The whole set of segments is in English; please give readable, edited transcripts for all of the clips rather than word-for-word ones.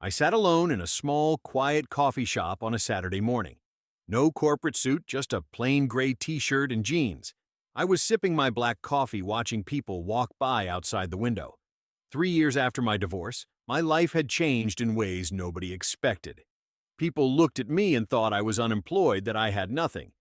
I sat alone in a small, quiet coffee shop on a Saturday morning. No corporate suit, just a plain gray t-shirt and jeans. I was sipping my black coffee watching people walk by outside the window. 3 years after my divorce, my life had changed in ways nobody expected. People looked at me and thought I was unemployed, that I had nothing.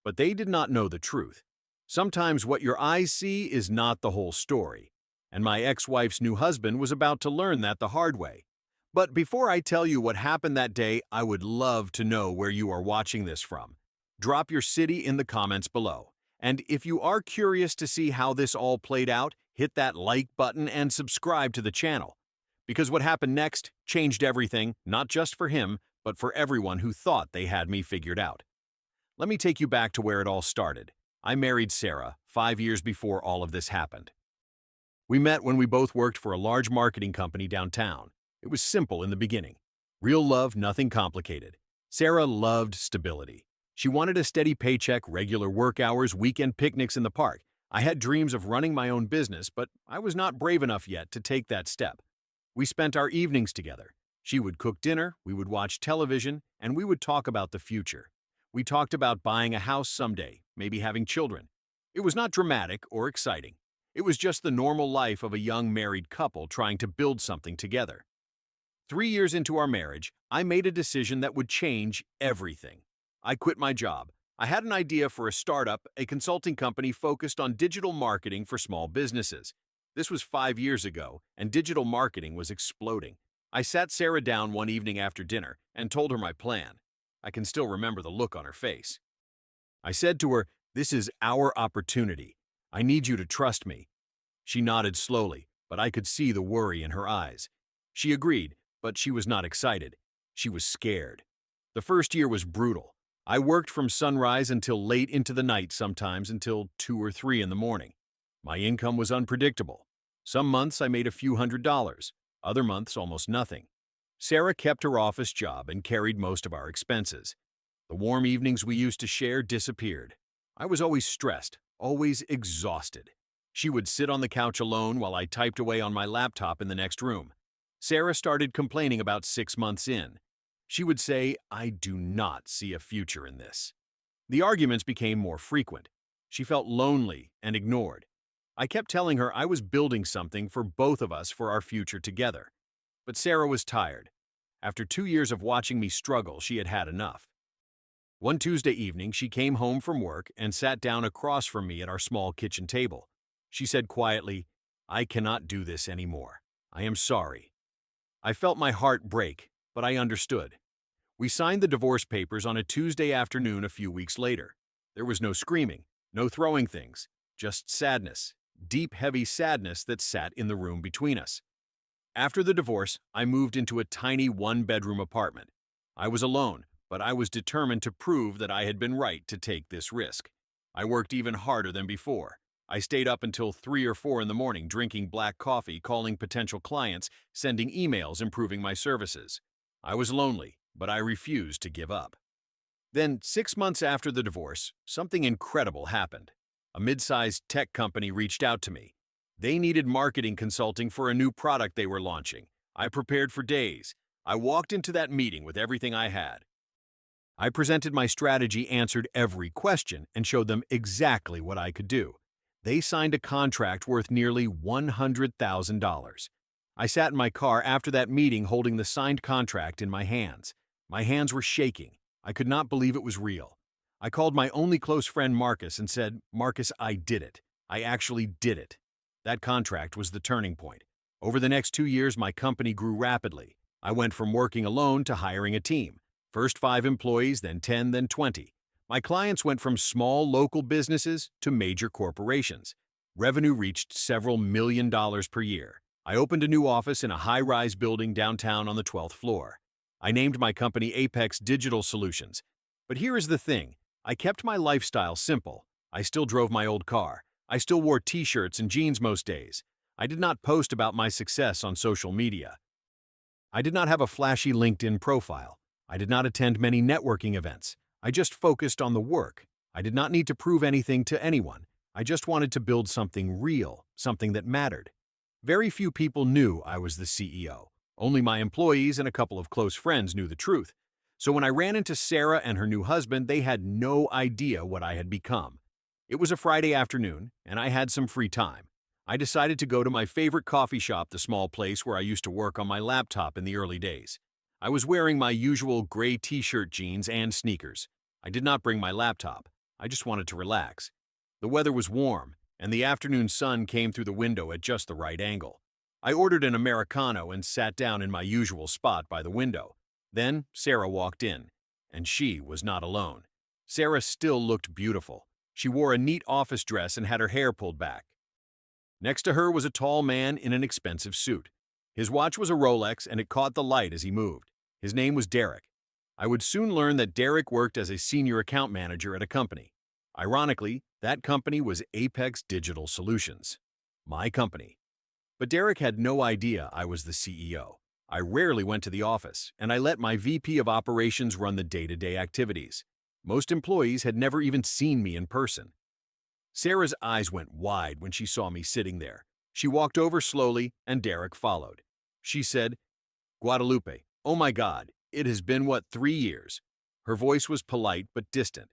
But they did not know the truth. Sometimes what your eyes see is not the whole story. And my ex-wife's new husband was about to learn that the hard way. But before I tell you what happened that day, I would love to know where you are watching this from. Drop your city in the comments below. And if you are curious to see how this all played out, hit that like button and subscribe to the channel. Because what happened next changed everything, not just for him, but for everyone who thought they had me figured out. Let me take you back to where it all started. I married Sarah 5 years before all of this happened. We met when we both worked for a large marketing company downtown. It was simple in the beginning. Real love, nothing complicated. Sarah loved stability. She wanted a steady paycheck, regular work hours, weekend picnics in the park. I had dreams of running my own business, but I was not brave enough yet to take that step. We spent our evenings together. She would cook dinner, we would watch television, and we would talk about the future. We talked about buying a house someday, maybe having children. It was not dramatic or exciting. It was just the normal life of a young married couple trying to build something together. 3 years into our marriage, I made a decision that would change everything. I quit my job. I had an idea for a startup, a consulting company focused on digital marketing for small businesses. This was 5 years ago, and digital marketing was exploding. I sat Sarah down one evening after dinner and told her my plan. I can still remember the look on her face. I said to her, "This is our opportunity. I need you to trust me." She nodded slowly, but I could see the worry in her eyes. She agreed, but she was not excited. She was scared. The first year was brutal. I worked from sunrise until late into the night, sometimes until 2 or 3 in the morning. My income was unpredictable. Some months I made a few $100s, other months almost nothing. Sarah kept her office job and carried most of our expenses. The warm evenings we used to share disappeared. I was always stressed, always exhausted. She would sit on the couch alone while I typed away on my laptop in the next room. Sarah started complaining about 6 months in. She would say, "I do not see a future in this." The arguments became more frequent. She felt lonely and ignored. I kept telling her I was building something for both of us for our future together. But Sarah was tired. After 2 years of watching me struggle, she had had enough. One Tuesday evening, she came home from work and sat down across from me at our small kitchen table. She said quietly, "I cannot do this anymore. I am sorry." I felt my heart break, but I understood. We signed the divorce papers on a Tuesday afternoon a few weeks later. There was no screaming, no throwing things, just sadness, deep, heavy sadness that sat in the room between us. After the divorce, I moved into a tiny one-bedroom apartment. I was alone, but I was determined to prove that I had been right to take this risk. I worked even harder than before. I stayed up until 3 or 4 in the morning drinking black coffee, calling potential clients, sending emails improving my services. I was lonely, but I refused to give up. Then, 6 months after the divorce, something incredible happened. A mid-sized tech company reached out to me. They needed marketing consulting for a new product they were launching. I prepared for days. I walked into that meeting with everything I had. I presented my strategy, answered every question, and showed them exactly what I could do. They signed a contract worth nearly $100,000. I sat in my car after that meeting holding the signed contract in my hands. My hands were shaking. I could not believe it was real. I called my only close friend Marcus and said, "Marcus, I did it. I actually did it." That contract was the turning point. Over the next 2 years, my company grew rapidly. I went from working alone to hiring a team. First 5 employees, then 10, then 20. My clients went from small local businesses to major corporations. Revenue reached several $1 million per year. I opened a new office in a high-rise building downtown on the 12th floor. I named my company Apex Digital Solutions. But here is the thing. I kept my lifestyle simple. I still drove my old car. I still wore t-shirts and jeans most days. I did not post about my success on social media. I did not have a flashy LinkedIn profile. I did not attend many networking events. I just focused on the work. I did not need to prove anything to anyone. I just wanted to build something real, something that mattered. Very few people knew I was the CEO. Only my employees and a couple of close friends knew the truth. So when I ran into Sarah and her new husband, they had no idea what I had become. It was a Friday afternoon, and I had some free time. I decided to go to my favorite coffee shop, the small place where I used to work on my laptop in the early days. I was wearing my usual gray t-shirt, jeans, and sneakers. I did not bring my laptop. I just wanted to relax. The weather was warm, and the afternoon sun came through the window at just the right angle. I ordered an Americano and sat down in my usual spot by the window. Then Sarah walked in, and she was not alone. Sarah still looked beautiful. She wore a neat office dress and had her hair pulled back. Next to her was a tall man in an expensive suit. His watch was a Rolex, and it caught the light as he moved. His name was Derek. I would soon learn that Derek worked as a senior account manager at a company. Ironically, that company was Apex Digital Solutions, my company. But Derek had no idea I was the CEO. I rarely went to the office, and I let my VP of operations run the day-to-day activities. Most employees had never even seen me in person. Sarah's eyes went wide when she saw me sitting there. She walked over slowly, and Derek followed. She said, "Guadalupe, oh my God, it has been, 3 years?" Her voice was polite but distant.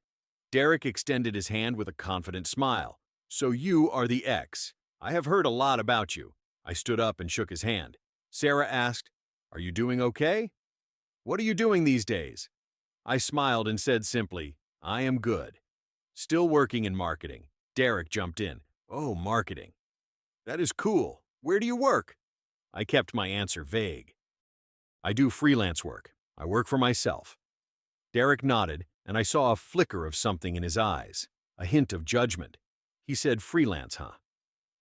Derek extended his hand with a confident smile. "So you are the ex. I have heard a lot about you." I stood up and shook his hand. Sarah asked, "Are you doing okay? What are you doing these days?" I smiled and said simply, "I am good. Still working in marketing." Derek jumped in. "Oh, marketing. That is cool. Where do you work?" I kept my answer vague. "I do freelance work. I work for myself." Derek nodded, and I saw a flicker of something in his eyes, a hint of judgment. He said, "Freelance, huh?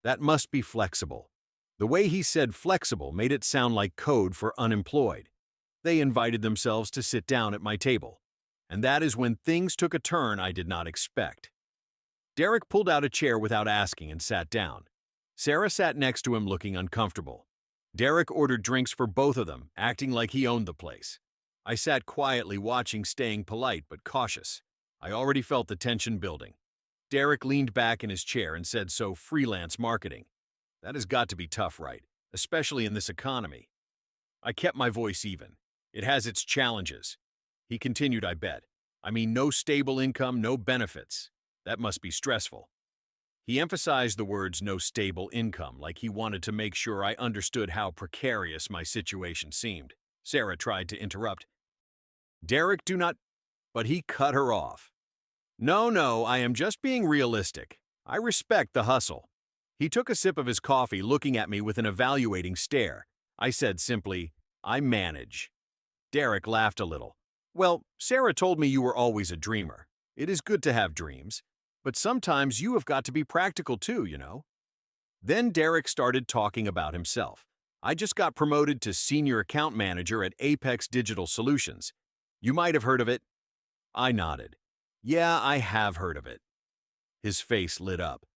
That must be flexible." The way he said flexible made it sound like code for unemployed. They invited themselves to sit down at my table, and that is when things took a turn I did not expect. Derek pulled out a chair without asking and sat down. Sarah sat next to him looking uncomfortable. Derek ordered drinks for both of them, acting like he owned the place. I sat quietly watching, staying polite but cautious. I already felt the tension building. Derek leaned back in his chair and said, "So freelance marketing. That has got to be tough, right? Especially in this economy." I kept my voice even. "It has its challenges." He continued, "I bet. I mean, no stable income, no benefits. That must be stressful." He emphasized the words "no stable income" like he wanted to make sure I understood how precarious my situation seemed. Sarah tried to interrupt. "Derek, do not—" But he cut her off. No, I am just being realistic. I respect the hustle." He took a sip of his coffee, looking at me with an evaluating stare. I said simply, "I manage." Derek laughed a little. "Well, Sarah told me you were always a dreamer. It is good to have dreams. But sometimes you have got to be practical too, you know." Then Derek started talking about himself. "I just got promoted to senior account manager at Apex Digital Solutions. You might have heard of it." I nodded. "Yeah, I have heard of it." His face lit up.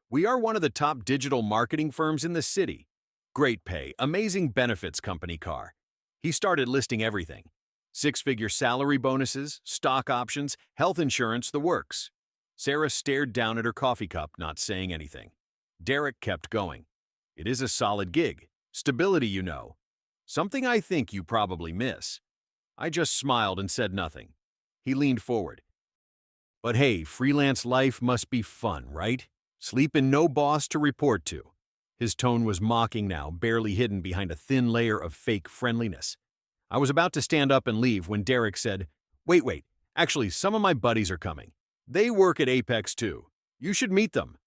"We are one of the top digital marketing firms in the city. Great pay, amazing benefits, company car." He started listing everything. Six-figure salary bonuses, stock options, health insurance, the works. Sarah stared down at her coffee cup, not saying anything. Derek kept going. "It is a solid gig. Stability, you know. Something I think you probably miss." I just smiled and said nothing. He leaned forward. "But hey, freelance life must be fun, right? Sleep and no boss to report to." His tone was mocking now, barely hidden behind a thin layer of fake friendliness. I was about to stand up and leave when Derek said, Wait. Actually, some of my buddies are coming. They work at Apex too. You should meet them."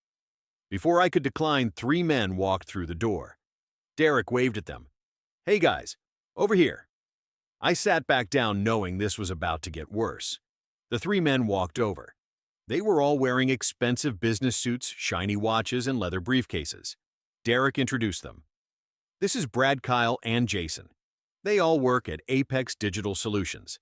Before I could decline, 3 men walked through the door. Derek waved at them. "Hey guys, over here." I sat back down knowing this was about to get worse. The 3 men walked over. They were all wearing expensive business suits, shiny watches, and leather briefcases. Derek introduced them. "This is Brad, Kyle, and Jason. They all work at Apex Digital Solutions."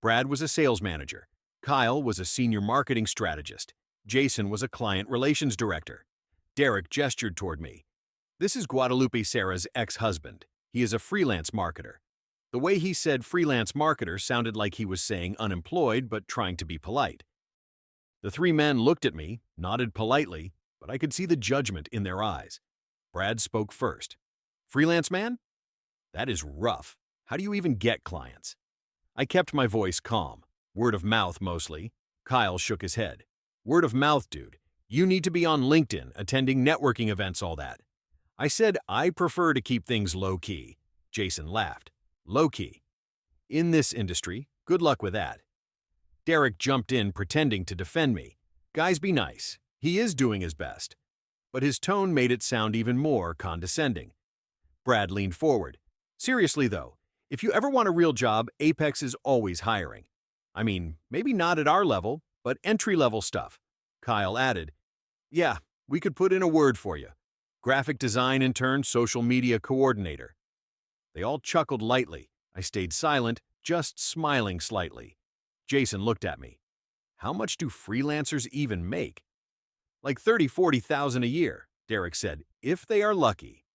Brad was a sales manager. Kyle was a senior marketing strategist. Jason was a client relations director. Derek gestured toward me. "This is Guadalupe, Sarah's ex-husband. He is a freelance marketer." The way he said freelance marketer sounded like he was saying unemployed but trying to be polite. The 3 men looked at me, nodded politely, but I could see the judgment in their eyes. Brad spoke first. "Freelance man?" That is rough. How do you even get clients? I kept my voice calm. Word of mouth, mostly. Kyle shook his head. Word of mouth, dude. You need to be on LinkedIn, attending networking events, all that. I said I prefer to keep things low-key. Jason laughed. Low-key. In this industry, good luck with that. Derek jumped in, pretending to defend me. Guys, be nice. He is doing his best. But his tone made it sound even more condescending. Brad leaned forward. Seriously, though, if you ever want a real job, Apex is always hiring. I mean, maybe not at our level, but entry-level stuff. Kyle added, yeah, we could put in a word for you. Graphic design intern, social media coordinator. They all chuckled lightly. I stayed silent, just smiling slightly. Jason looked at me. How much do freelancers even make? Like 30,000–40,000 a year, Derek said, if they are lucky.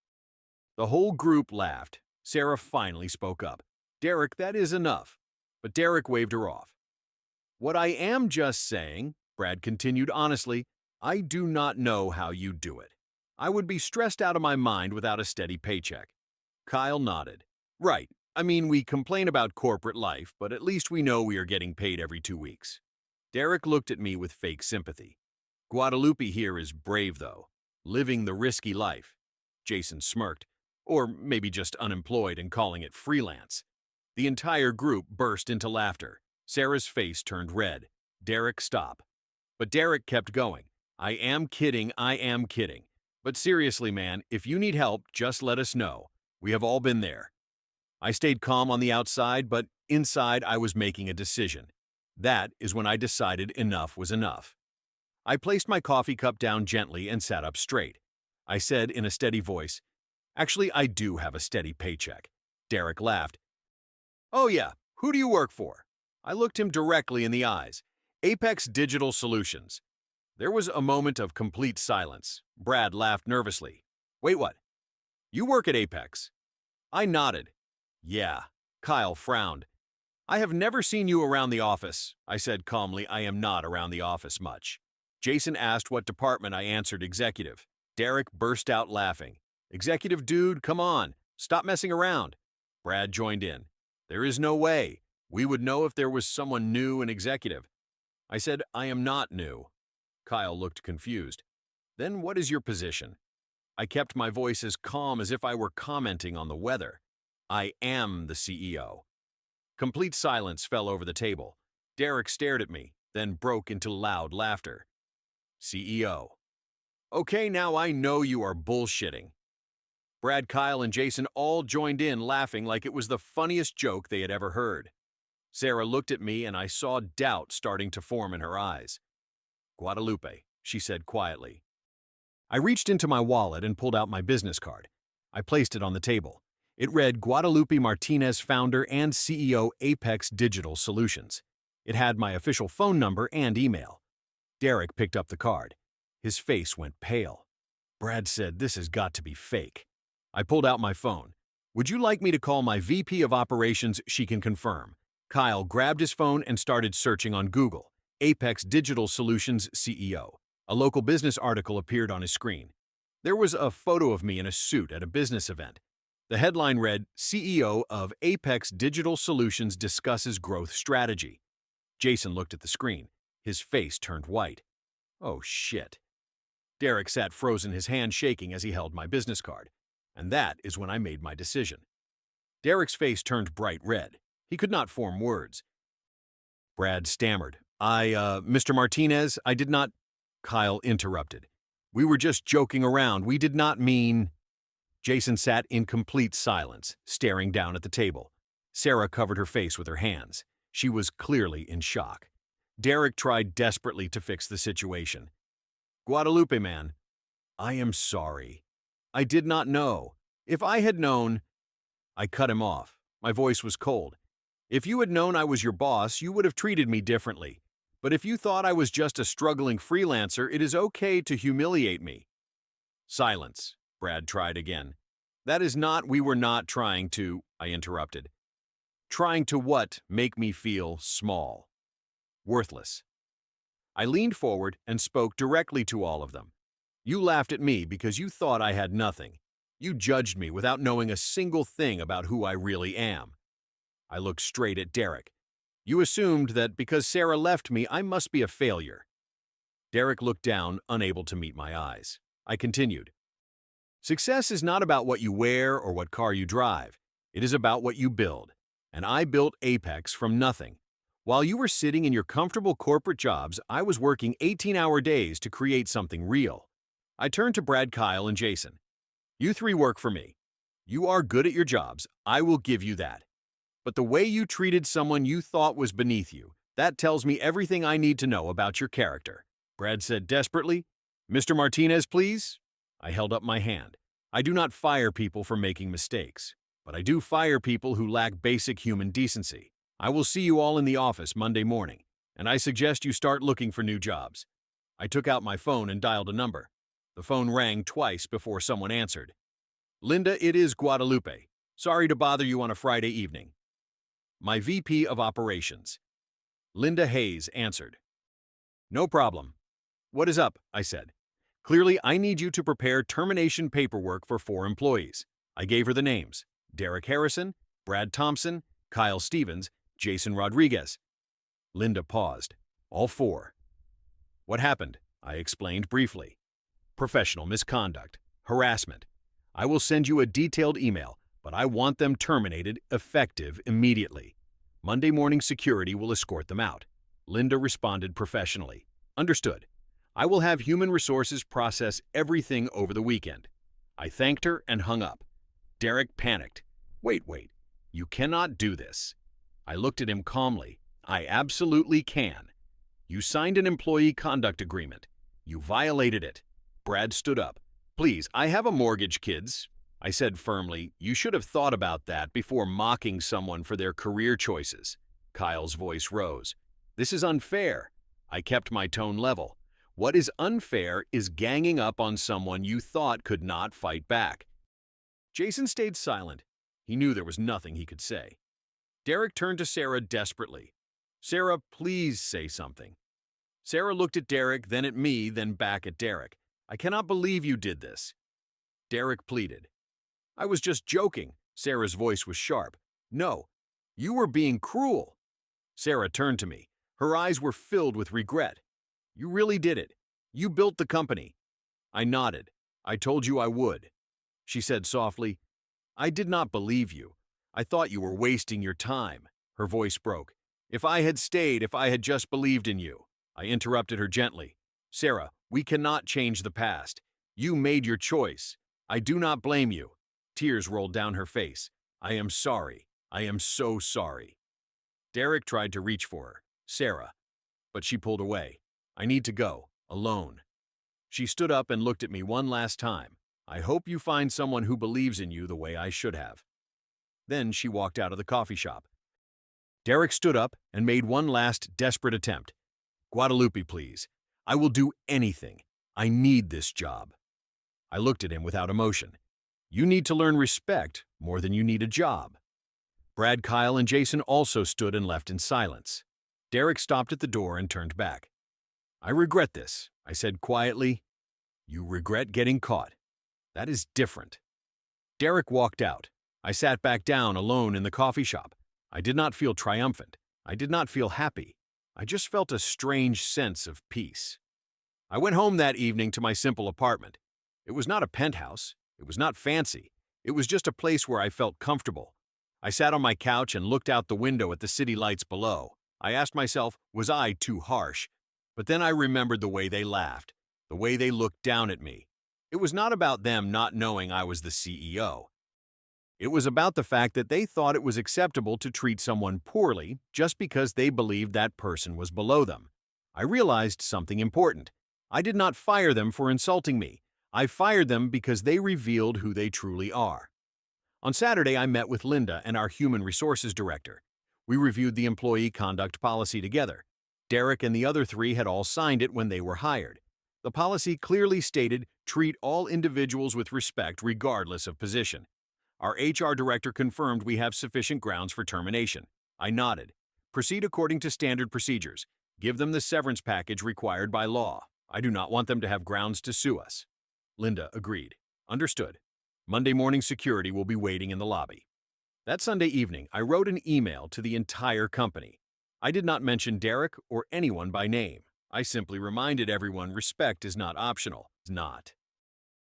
The whole group laughed. Sarah finally spoke up. Derek, that is enough. But Derek waved her off. What I am just saying, Brad continued honestly, I do not know how you do it. I would be stressed out of my mind without a steady paycheck. Kyle nodded. Right. I mean, we complain about corporate life, but at least we know we are getting paid every 2 weeks. Derek looked at me with fake sympathy. Guadalupe here is brave, though, living the risky life. Jason smirked, or maybe just unemployed and calling it freelance. The entire group burst into laughter. Sarah's face turned red. Derek, stop. But Derek kept going. I am kidding. But seriously, man, if you need help, just let us know. We have all been there. I stayed calm on the outside, but inside I was making a decision. That is when I decided enough was enough. I placed my coffee cup down gently and sat up straight. I said in a steady voice, actually, I do have a steady paycheck. Derek laughed. Oh yeah, who do you work for? I looked him directly in the eyes. Apex Digital Solutions. There was a moment of complete silence. Brad laughed nervously. Wait, what? You work at Apex? I nodded. Yeah. Kyle frowned. I have never seen you around the office. I said calmly, I am not around the office much. Jason asked what department. I answered executive. Derek burst out laughing. Executive dude, come on. Stop messing around. Brad joined in. There is no way. We would know if there was someone new and executive. I said, I am not new. Kyle looked confused. Then what is your position? I kept my voice as calm as if I were commenting on the weather. I am the CEO. Complete silence fell over the table. Derek stared at me, then broke into loud laughter. CEO. Okay, now I know you are bullshitting. Brad, Kyle, and Jason all joined in, laughing like it was the funniest joke they had ever heard. Sarah looked at me and I saw doubt starting to form in her eyes. Guadalupe, she said quietly. I reached into my wallet and pulled out my business card. I placed it on the table. It read Guadalupe Martinez, founder and CEO, Apex Digital Solutions. It had my official phone number and email. Derek picked up the card. His face went pale. Brad said, this has got to be fake. I pulled out my phone. Would you like me to call my VP of Operations? She can confirm. Kyle grabbed his phone and started searching on Google. Apex Digital Solutions CEO. A local business article appeared on his screen. There was a photo of me in a suit at a business event. The headline read, CEO of Apex Digital Solutions discusses growth strategy. Jason looked at the screen. His face turned white. Oh, shit. Derek sat frozen, his hand shaking as he held my business card. And that is when I made my decision. Derek's face turned bright red. He could not form words. Brad stammered. Mr. Martinez, I did not... Kyle interrupted. We were just joking around. We did not mean... Jason sat in complete silence, staring down at the table. Sarah covered her face with her hands. She was clearly in shock. Derek tried desperately to fix the situation. Guadalupe, man, I am sorry. I did not know. If I had known... I cut him off. My voice was cold. If you had known I was your boss, you would have treated me differently. But if you thought I was just a struggling freelancer, it is okay to humiliate me. Silence. Brad tried again. That is not, we were not trying to, I interrupted. Trying to what? Make me feel small. Worthless. I leaned forward and spoke directly to all of them. You laughed at me because you thought I had nothing. You judged me without knowing a single thing about who I really am. I looked straight at Derek. You assumed that because Sarah left me, I must be a failure. Derek looked down, unable to meet my eyes. I continued. Success is not about what you wear or what car you drive. It is about what you build. And I built Apex from nothing. While you were sitting in your comfortable corporate jobs, I was working 18-hour days to create something real. I turned to Brad, Kyle, and Jason. You three work for me. You are good at your jobs. I will give you that. But the way you treated someone you thought was beneath you, that tells me everything I need to know about your character. Brad said desperately. Mr. Martinez, please? I held up my hand. I do not fire people for making mistakes, but I do fire people who lack basic human decency. I will see you all in the office Monday morning, and I suggest you start looking for new jobs. I took out my phone and dialed a number. The phone rang twice before someone answered. Linda, it is Guadalupe. Sorry to bother you on a Friday evening. My VP of Operations. Linda Hayes answered. No problem. What is up? I said. Clearly, I need you to prepare termination paperwork for 4 employees. I gave her the names. Derek Harrison, Brad Thompson, Kyle Stevens, Jason Rodriguez. Linda paused. All 4. What happened? I explained briefly. Professional misconduct. Harassment. I will send you a detailed email, but I want them terminated effective immediately. Monday morning security will escort them out. Linda responded professionally. Understood. I will have human resources process everything over the weekend. I thanked her and hung up. Derek panicked. Wait. You cannot do this. I looked at him calmly. I absolutely can. You signed an employee conduct agreement. You violated it. Brad stood up. Please, I have a mortgage, kids. I said firmly, you should have thought about that before mocking someone for their career choices. Kyle's voice rose. This is unfair. I kept my tone level. What is unfair is ganging up on someone you thought could not fight back. Jason stayed silent. He knew there was nothing he could say. Derek turned to Sarah desperately. Sarah, please say something. Sarah looked at Derek, then at me, then back at Derek. I cannot believe you did this. Derek pleaded. I was just joking. Sarah's voice was sharp. No, you were being cruel. Sarah turned to me. Her eyes were filled with regret. You really did it. You built the company. I nodded. I told you I would. She said softly, I did not believe you. I thought you were wasting your time. Her voice broke. If I had stayed, if I had just believed in you. I interrupted her gently. Sarah, we cannot change the past. You made your choice. I do not blame you. Tears rolled down her face. I am sorry. I am so sorry. Derek tried to reach for her, Sarah, but she pulled away. I need to go, alone. She stood up and looked at me one last time. I hope you find someone who believes in you the way I should have. Then she walked out of the coffee shop. Derek stood up and made one last desperate attempt. Guadalupe, please. I will do anything. I need this job. I looked at him without emotion. You need to learn respect more than you need a job. Brad, Kyle, and Jason also stood and left in silence. Derek stopped at the door and turned back. I regret this, I said quietly. You regret getting caught. That is different. Derek walked out. I sat back down alone in the coffee shop. I did not feel triumphant. I did not feel happy. I just felt a strange sense of peace. I went home that evening to my simple apartment. It was not a penthouse. It was not fancy. It was just a place where I felt comfortable. I sat on my couch and looked out the window at the city lights below. I asked myself, was I too harsh? But then I remembered the way they laughed, the way they looked down at me. It was not about them not knowing I was the CEO. It was about the fact that they thought it was acceptable to treat someone poorly just because they believed that person was below them. I realized something important. I did not fire them for insulting me. I fired them because they revealed who they truly are. On Saturday, I met with Linda and our Human Resources Director. We reviewed the employee conduct policy together. Derek and the other 3 had all signed it when they were hired. The policy clearly stated, treat all individuals with respect regardless of position. Our HR director confirmed we have sufficient grounds for termination. I nodded. Proceed according to standard procedures. Give them the severance package required by law. I do not want them to have grounds to sue us. Linda agreed. Understood. Monday morning security will be waiting in the lobby. That Sunday evening, I wrote an email to the entire company. I did not mention Derek or anyone by name. I simply reminded everyone respect is not optional. It's not.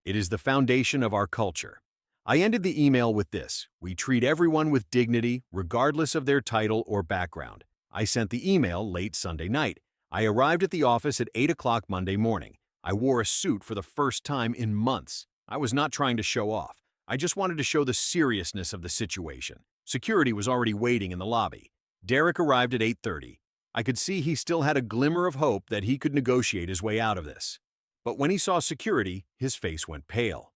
It is the foundation of our culture. I ended the email with this: we treat everyone with dignity, regardless of their title or background. I sent the email late Sunday night. I arrived at the office at 8 o'clock Monday morning. I wore a suit for the first time in months. I was not trying to show off. I just wanted to show the seriousness of the situation. Security was already waiting in the lobby. Derek arrived at 8:30. I could see he still had a glimmer of hope that he could negotiate his way out of this. But when he saw security, his face went pale.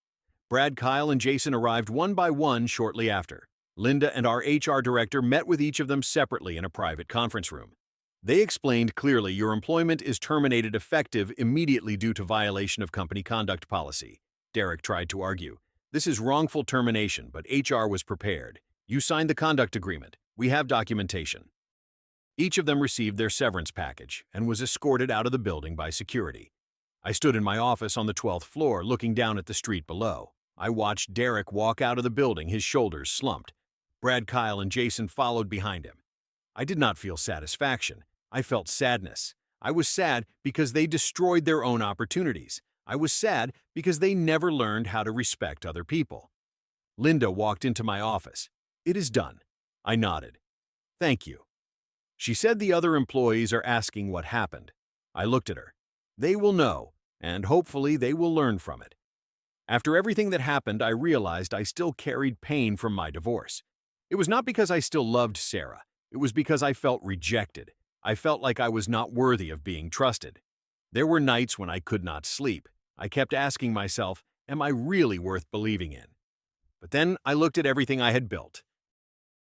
Brad, Kyle, and Jason arrived one by one shortly after. Linda and our HR director met with each of them separately in a private conference room. They explained clearly, your employment is terminated effective immediately due to violation of company conduct policy. Derek tried to argue. This is wrongful termination, but HR was prepared. You signed the conduct agreement. We have documentation. Each of them received their severance package and was escorted out of the building by security. I stood in my office on the 12th floor looking down at the street below. I watched Derek walk out of the building, his shoulders slumped. Brad, Kyle, and Jason followed behind him. I did not feel satisfaction. I felt sadness. I was sad because they destroyed their own opportunities. I was sad because they never learned how to respect other people. Linda walked into my office. It is done. I nodded. Thank you. She said the other employees are asking what happened. I looked at her. They will know, and hopefully they will learn from it. After everything that happened, I realized I still carried pain from my divorce. It was not because I still loved Sarah. It was because I felt rejected. I felt like I was not worthy of being trusted. There were nights when I could not sleep. I kept asking myself, am I really worth believing in? But then I looked at everything I had built.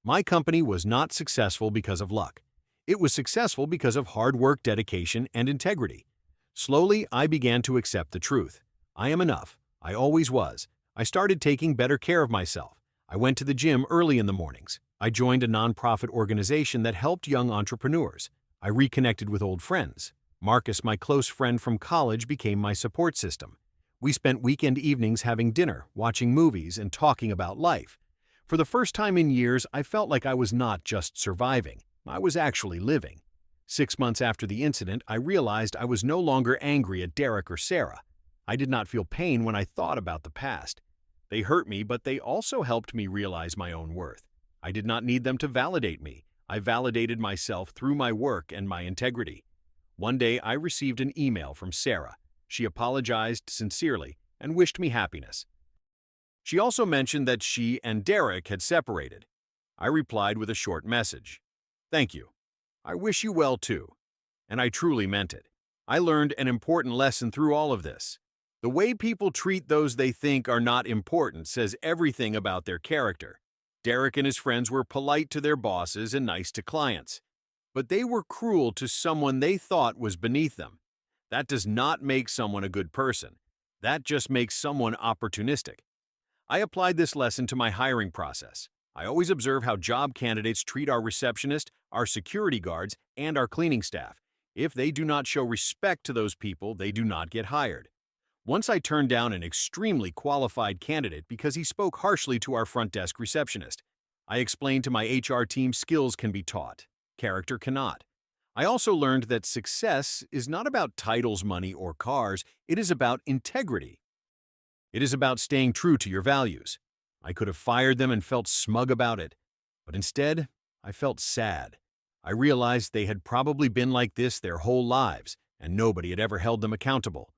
My company was not successful because of luck. It was successful because of hard work, dedication, and integrity. Slowly, I began to accept the truth. I am enough. I always was. I started taking better care of myself. I went to the gym early in the mornings. I joined a nonprofit organization that helped young entrepreneurs. I reconnected with old friends. Marcus, my close friend from college, became my support system. We spent weekend evenings having dinner, watching movies, and talking about life. For the first time in years, I felt like I was not just surviving. I was actually living. 6 months after the incident, I realized I was no longer angry at Derek or Sarah. I did not feel pain when I thought about the past. They hurt me, but they also helped me realize my own worth. I did not need them to validate me. I validated myself through my work and my integrity. One day, I received an email from Sarah. She apologized sincerely and wished me happiness. She also mentioned that she and Derek had separated. I replied with a short message. Thank you. I wish you well too. And I truly meant it. I learned an important lesson through all of this. The way people treat those they think are not important says everything about their character. Derek and his friends were polite to their bosses and nice to clients. But they were cruel to someone they thought was beneath them. That does not make someone a good person. That just makes someone opportunistic. I applied this lesson to my hiring process. I always observe how job candidates treat our receptionist, our security guards, and our cleaning staff. If they do not show respect to those people, they do not get hired. Once I turned down an extremely qualified candidate because he spoke harshly to our front desk receptionist. I explained to my HR team skills can be taught. Character cannot. I also learned that success is not about titles, money, or cars. It is about integrity. It is about staying true to your values. I could have fired them and felt smug about it, but instead, I felt sad. I realized they had probably been like this their whole lives, and nobody had ever held them accountable.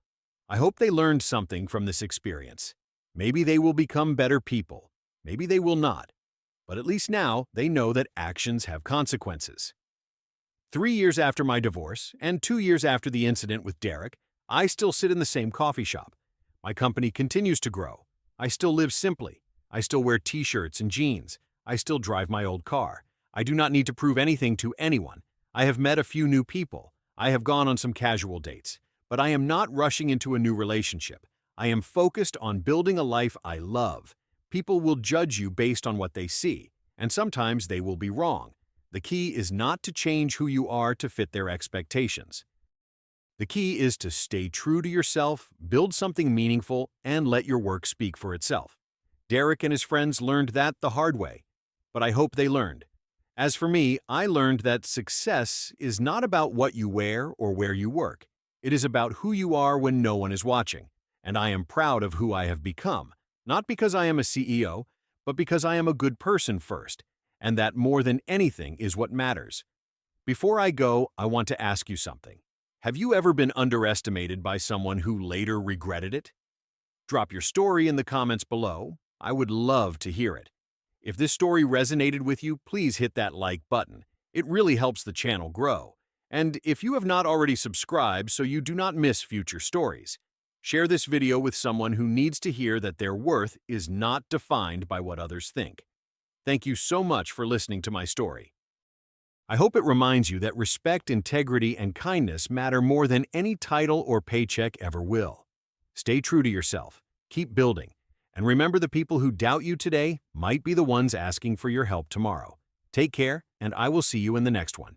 I hope they learned something from this experience. Maybe they will become better people. Maybe they will not. But at least now, they know that actions have consequences. 3 years after my divorce, and 2 years after the incident with Derek, I still sit in the same coffee shop. My company continues to grow. I still live simply. I still wear t-shirts and jeans. I still drive my old car. I do not need to prove anything to anyone. I have met a few new people. I have gone on some casual dates. But I am not rushing into a new relationship. I am focused on building a life I love. People will judge you based on what they see, and sometimes they will be wrong. The key is not to change who you are to fit their expectations. The key is to stay true to yourself, build something meaningful, and let your work speak for itself. Derek and his friends learned that the hard way, but I hope they learned. As for me, I learned that success is not about what you wear or where you work. It is about who you are when no one is watching, and I am proud of who I have become, not because I am a CEO, but because I am a good person first, and that more than anything is what matters. Before I go, I want to ask you something. Have you ever been underestimated by someone who later regretted it? Drop your story in the comments below. I would love to hear it. If this story resonated with you, please hit that like button. It really helps the channel grow. And if you have not already subscribed so you do not miss future stories, share this video with someone who needs to hear that their worth is not defined by what others think. Thank you so much for listening to my story. I hope it reminds you that respect, integrity, and kindness matter more than any title or paycheck ever will. Stay true to yourself, keep building, and remember the people who doubt you today might be the ones asking for your help tomorrow. Take care, and I will see you in the next one.